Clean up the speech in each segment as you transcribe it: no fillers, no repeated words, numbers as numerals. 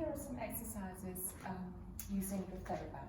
are some exercises using the Theraband.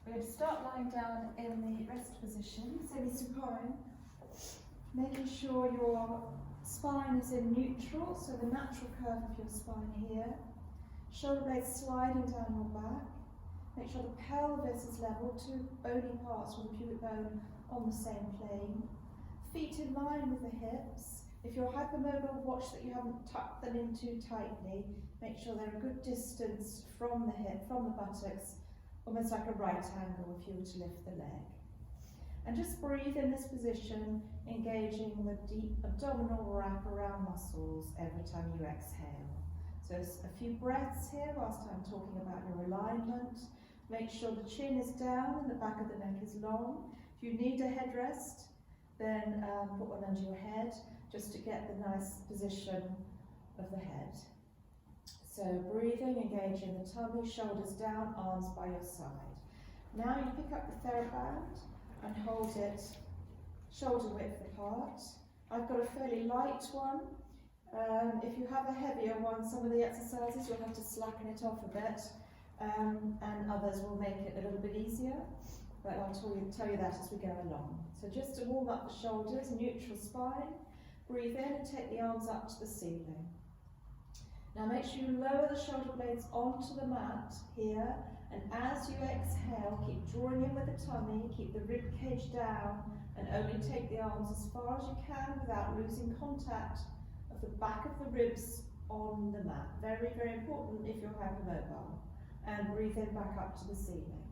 We're going to start lying down in the rest position, semi-supine, making sure your spine is in neutral, so the natural curve of your spine here. Shoulder blades sliding down your back. Make sure the pelvis is level, two bony parts with the pubic bone on the same plane. Feet in line with the hips. If you're hypermobile, watch that you haven't tucked them in too tightly. Make sure they're a good distance from the hip, from the buttocks, almost like a right angle if you were to lift the leg. And just breathe in this position, engaging the deep abdominal wrap-around muscles every time you exhale. So a few breaths here whilst I'm talking about your alignment. Make sure the chin is down and the back of the neck is long. If you need a headrest, then put one under your head, just to get the nice position of the head. So breathing, engaging the tummy, shoulders down, arms by your side. Now you pick up the Theraband and hold it shoulder width apart. I've got a fairly light one. If you have a heavier one, some of the exercises you'll have to slacken it off a bit, and others will make it a little bit easier, but I'll tell you that as we go along. So just to warm up the shoulders, neutral spine, breathe in and take the arms up to the ceiling. Now make sure you lower the shoulder blades onto the mat here, and as you exhale, keep drawing in with the tummy, keep the rib cage down, and only take the arms as far as you can without losing contact of the back of the ribs on the mat. Very, very important if you're hypermobile. And breathe in back up to the ceiling.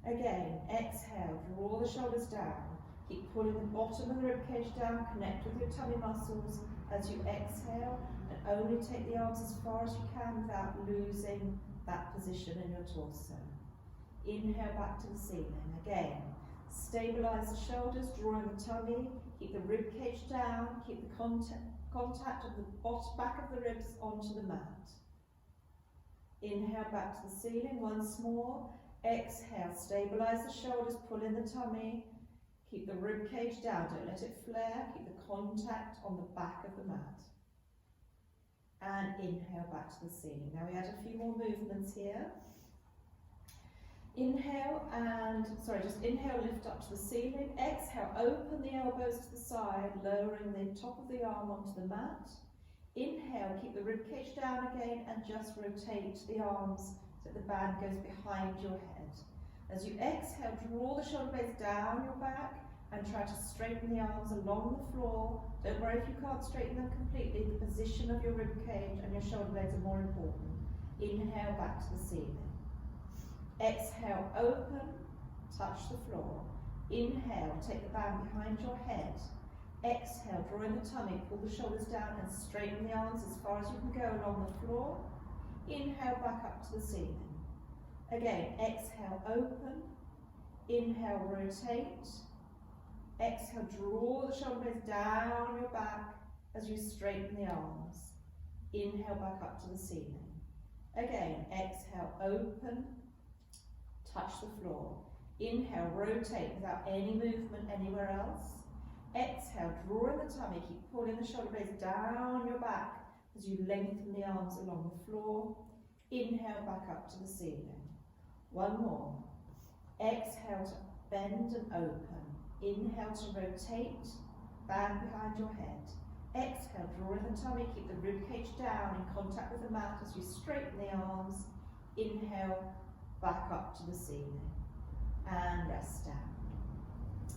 Again, exhale, draw the shoulders down. Keep pulling the bottom of the rib cage down, connect with your tummy muscles as you exhale, and only take the arms as far as you can without losing that position in your torso. Inhale back to the ceiling. Again, stabilize the shoulders, drawing the tummy, keep the rib cage down, keep the contact of the back of the ribs onto the mat. Inhale back to the ceiling once more. Exhale, stabilize the shoulders, pull in the tummy, keep the rib cage down, don't let it flare, keep the contact on the back of the mat. And inhale back to the ceiling. Now we add a few more movements here. Inhale just inhale, lift up to the ceiling. Exhale, open the elbows to the side, lowering the top of the arm onto the mat. Inhale, keep the rib cage down again, and just rotate the arms so the band goes behind your head. As you exhale, draw the shoulder blades down your back and try to straighten the arms along the floor. Don't worry if you can't straighten them completely, the position of your rib cage and your shoulder blades are more important. Inhale back to the ceiling. Exhale, open, touch the floor. Inhale, take the band behind your head. Exhale, draw in the tummy, pull the shoulders down and straighten the arms as far as you can go along the floor. Inhale back up to the ceiling. Again, exhale, open. Inhale, rotate. Exhale, draw the shoulder blades down your back as you straighten the arms. Inhale back up to the ceiling. Again, exhale, open. Touch the floor. Inhale, rotate without any movement anywhere else. Exhale, draw in the tummy, keep pulling the shoulder blades down your back as you lengthen the arms along the floor. Inhale back up to the ceiling. One more. Exhale to bend and open. Inhale to rotate, band behind your head. Exhale, draw in the tummy, keep the rib cage down in contact with the mat as you straighten the arms. Inhale, back up to the ceiling. And rest down.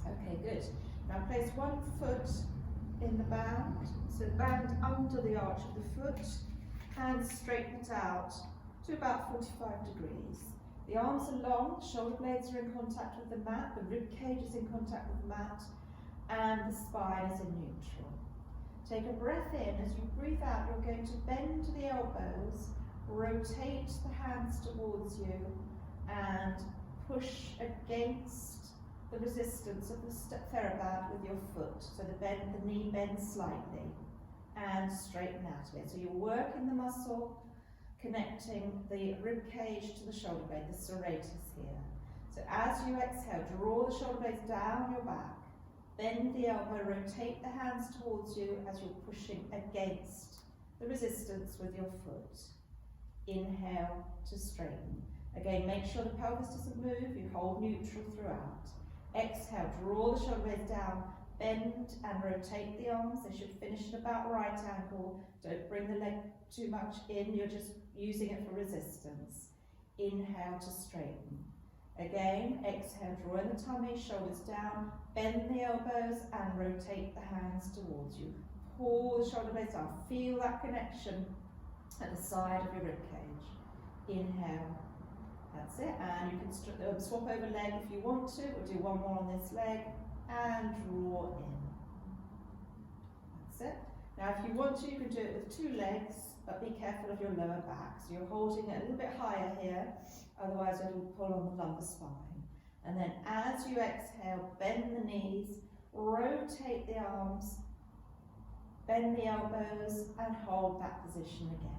Okay, good. Now place one foot in the band, so band under the arch of the foot, hands straighten it out to about 45 degrees. The arms are long, shoulder blades are in contact with the mat, the rib cage is in contact with the mat, and the spine is in neutral. Take a breath in. As you breathe out, you're going to bend the elbows, rotate the hands towards you, and push against the resistance of the Theraband with your foot. So the knee bends slightly, and straighten out of it. So you're working the muscle, connecting the rib cage to the shoulder blade, the serratus here. So as you exhale, draw the shoulder blades down your back, bend the elbow, rotate the hands towards you as you're pushing against the resistance with your foot. Inhale to straighten. Again, make sure the pelvis doesn't move, you hold neutral throughout. Exhale, draw the shoulder blades down, bend and rotate the arms. They should finish at about right angle. Don't bring the leg too much in, you're just using it for resistance. Inhale to straighten. Again, exhale, draw in the tummy, shoulders down, bend the elbows and rotate the hands towards you. Pull the shoulder blades down, feel that connection at the side of your rib cage. Inhale, that's it, and you can swap over leg if you want to, or do one more on this leg, and draw in. That's it. Now if you want to, you can do it with 2 legs, but be careful of your lower back. So you're holding it a little bit higher here, otherwise it'll pull on the lumbar spine. And then as you exhale, bend the knees, rotate the arms, bend the elbows, and hold that position again.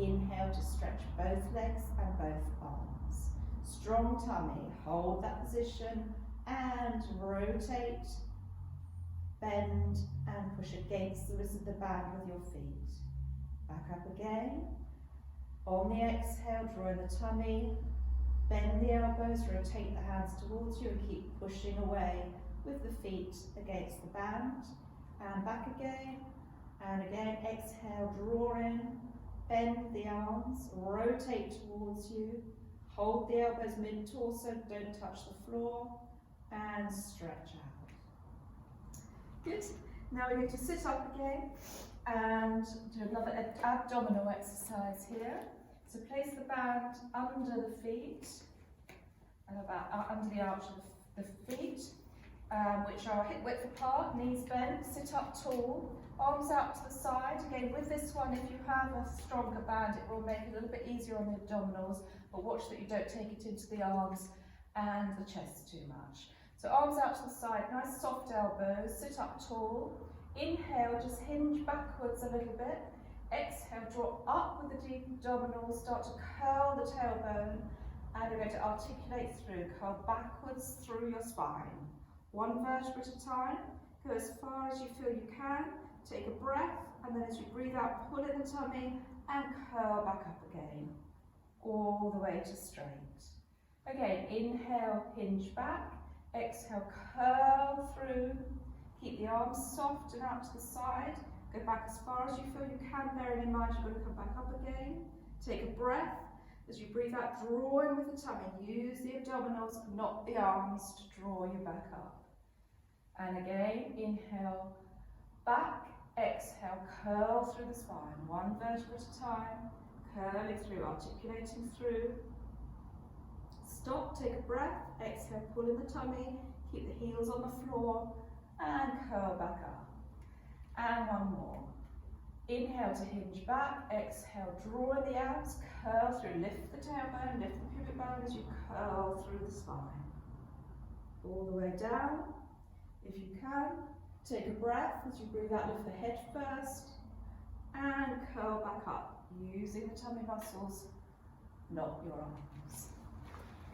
Inhale to stretch both legs and both arms. Strong tummy, hold that position, and rotate, bend, and push against the wrist of the band with your feet. Back up again. On the exhale, draw in the tummy, bend the elbows, rotate the hands towards you, and keep pushing away with the feet against the band. And back again, and again, exhale, draw in, bend the arms, rotate towards you, hold the elbows mid-torso, don't touch the floor, and stretch out. Good. Now we're going to sit up again and do another abdominal exercise here. So place the band under the feet, and about under the arch of the feet, which are hip width apart, knees bent, sit up tall, arms out to the side. Again, with this one, if you have a stronger band, it will make it a little bit easier on the abdominals, but watch that you don't take it into the arms and the chest too much. So arms out to the side, nice soft elbows, sit up tall. Inhale, just hinge backwards a little bit. Exhale, draw up with the deep abdominals, start to curl the tailbone, and you're going to articulate through, curl backwards through your spine. 1 vertebra at a time, go as far as you feel you can, take a breath, and then as you breathe out, pull in the tummy and curl back up again, all the way to straight. Again, inhale, hinge back, exhale, curl through, keep the arms soft and out to the side, go back as far as you feel you can, bearing in mind you're going to come back up again. Take a breath, as you breathe out, draw in with the tummy, use the abdominals, not the arms, to draw you back up. And again, inhale, back, exhale, curl through the spine, 1 vertebra at a time, curling through, articulating through. Stop, take a breath, exhale, pull in the tummy, keep the heels on the floor, and curl back up. And 1 more. Inhale to hinge back, exhale, draw in the abs, curl through, lift the tailbone, lift the pubic bone as you curl through the spine. All the way down. If you can, take a breath as you breathe out, lift the head first, and curl back up, using the tummy muscles, not your arms.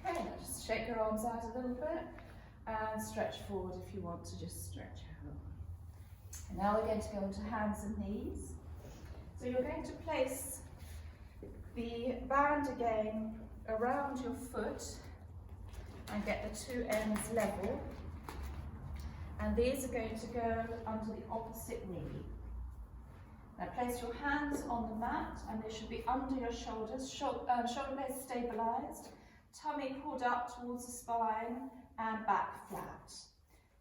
Okay, now just shake your arms out a little bit, and stretch forward if you want to just stretch out. And now we're going to go on to hands and knees. So you're going to place the band again around your foot, and get the 2 ends level. And these are going to go under the opposite knee. Now place your hands on the mat, and they should be under your shoulders, shoulder blades stabilised, tummy pulled up towards the spine, and back flat.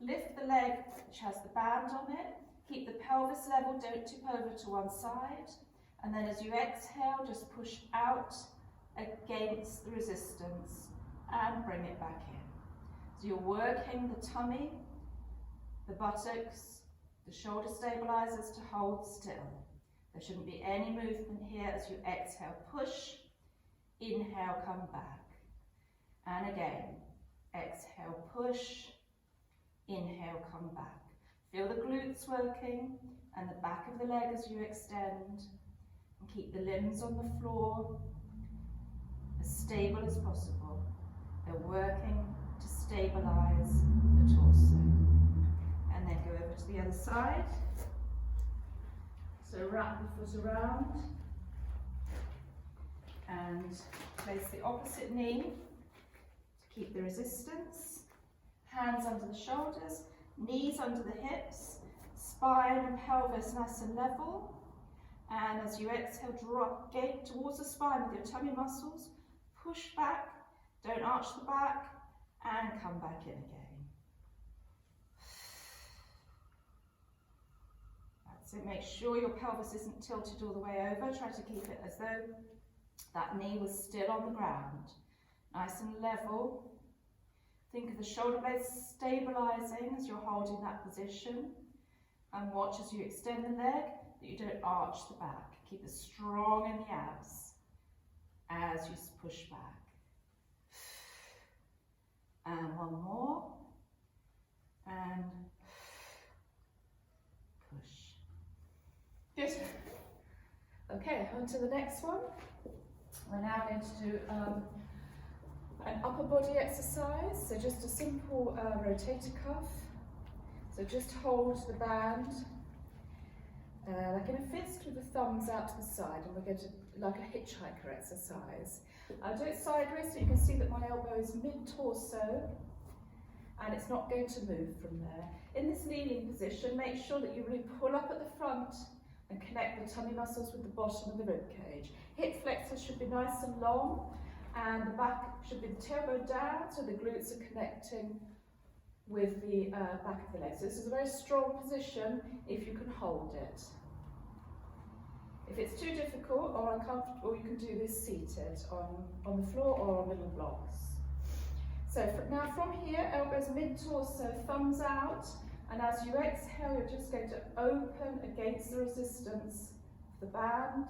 Lift the leg which has the band on it, keep the pelvis level, don't tip over to one side, and then as you exhale, just push out against the resistance and bring it back in. So you're working the tummy, the buttocks, the shoulder stabilizers to hold still. There shouldn't be any movement here. As you exhale, push, inhale, come back. And again, exhale, push, inhale, come back. Feel the glutes working and the back of the leg as you extend, and keep the limbs on the floor as stable as possible. They're working to stabilize the torso. And then go over to the other side. So wrap the foot around. And place the opposite knee to keep the resistance. Hands under the shoulders, knees under the hips, spine and pelvis nice and level. And as you exhale, drop, gate towards the spine with your tummy muscles. Push back, don't arch the back, and come back in again. That's it. Make sure your pelvis isn't tilted all the way over. Try to keep it as though that knee was still on the ground. Nice and level. Think of the shoulder blades stabilising as you're holding that position. And watch as you extend the leg that you don't arch the back. Keep it strong in the abs as you push back. And one more. And push. Good. Okay, on to the next one. We're now going to do an upper body exercise. So just a simple rotator cuff. So just hold the band like in a fist with the thumbs out to the side, and we're going to, like a hitchhiker exercise. I'll do it sideways so you can see that my elbow is mid-torso and it's not going to move from there. In this kneeling position, make sure that you really pull up at the front and connect the tummy muscles with the bottom of the rib cage. Hip flexors should be nice and long, and the back should be the tailbone down so the glutes are connecting with the back of the leg. So this is a very strong position if you can hold it. If it's too difficult or uncomfortable, you can do this seated on the floor or on little blocks. So now from here, elbows mid-torso, thumbs out, and as you exhale, you're just going to open against the resistance of the band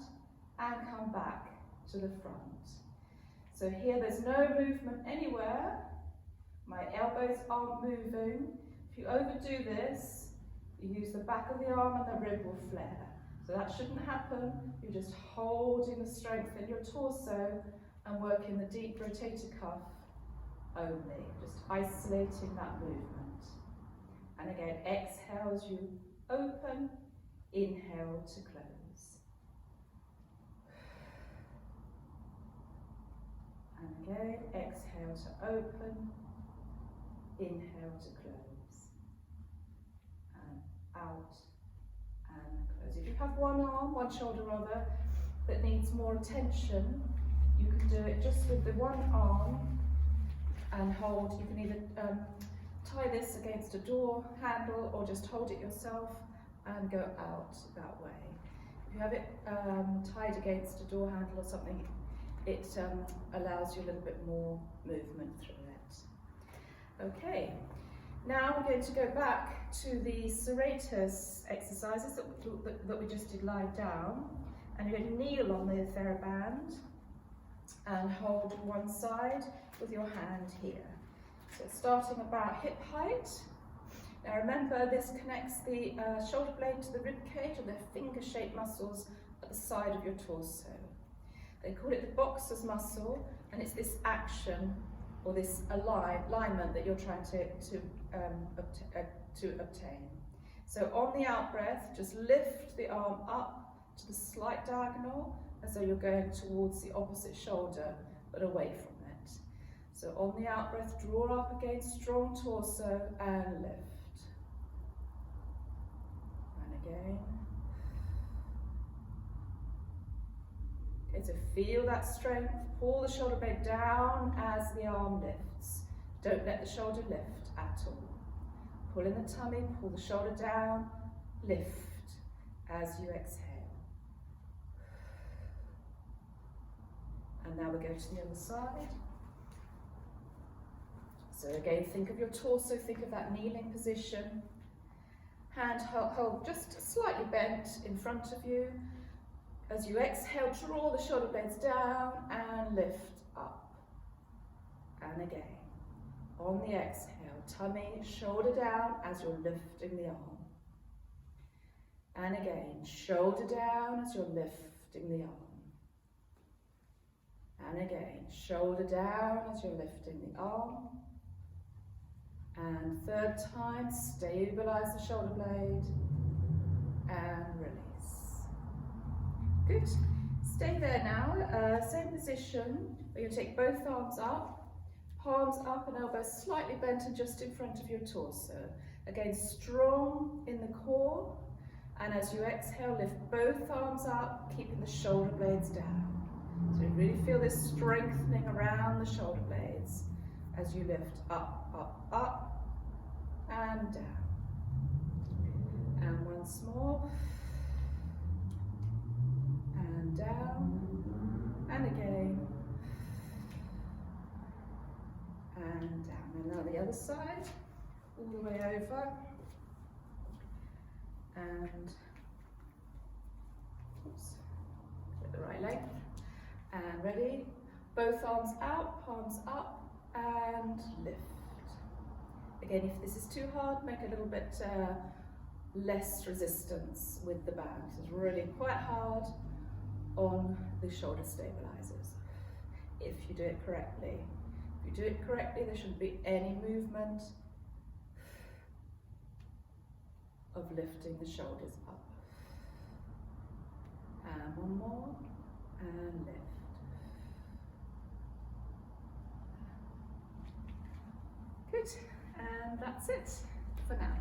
and come back to the front. So here there's no movement anywhere. My elbows aren't moving. If you overdo this, you use the back of the arm and the rib will flare. So that shouldn't happen. You're just holding the strength in your torso and working the deep rotator cuff only, just isolating that movement. And again, exhale as you open, inhale to close. And again, exhale to open, inhale to close. And out and close. If you have one arm, one shoulder rather, that needs more attention, you can do it just with the one arm and hold. You can either tie this against a door handle or just hold it yourself and go out that way. If you have it tied against a door handle or something, it allows you a little bit more movement through it. Okay, now we're going to go back to the serratus exercises that we just did lying down, and you're going to kneel on the Theraband and hold one side with your hand here. So starting about hip height. Now remember, this connects the shoulder blade to the rib cage and the finger-shaped muscles at the side of your torso. They call it the boxer's muscle, and it's this action or this alignment that you're trying to obtain. So on the out breath, just lift the arm up to the slight diagonal as though you're going towards the opposite shoulder, but away from it. So on the out breath, draw up against strong torso and lift. And again. Okay, so feel that strength. Pull the shoulder blade down as the arm lifts. Don't let the shoulder lift at all. Pull in the tummy, pull the shoulder down, lift as you exhale. And now we go to the other side. So again, think of your torso, think of that kneeling position. Hand hold just slightly bent in front of you. As you exhale, draw the shoulder blades down and lift up. And again, on the exhale, tummy, shoulder down as you're lifting the arm. And again, shoulder down as you're lifting the arm. And again, shoulder down as you're lifting the arm. And third time, stabilize the shoulder blade and release. Good. Stay there now, same position. We're going to take both arms up, palms up and elbows slightly bent and just in front of your torso. Again, strong in the core, and as you exhale, lift both arms up, keeping the shoulder blades down. So you really feel this strengthening around the shoulder blades as you lift up, up, up, and down. And once more. And down, and again, and down. And now the other side, all the way over, and oops, get the right length, and ready. Both arms out, palms up, and lift. Again, if this is too hard, make a little bit less resistance with the band. This is really quite hard on the shoulder stabilizers. If you do it correctly. If you do it correctly, there shouldn't be any movement of lifting the shoulders up. And one more, and lift. Good, and that's it for now.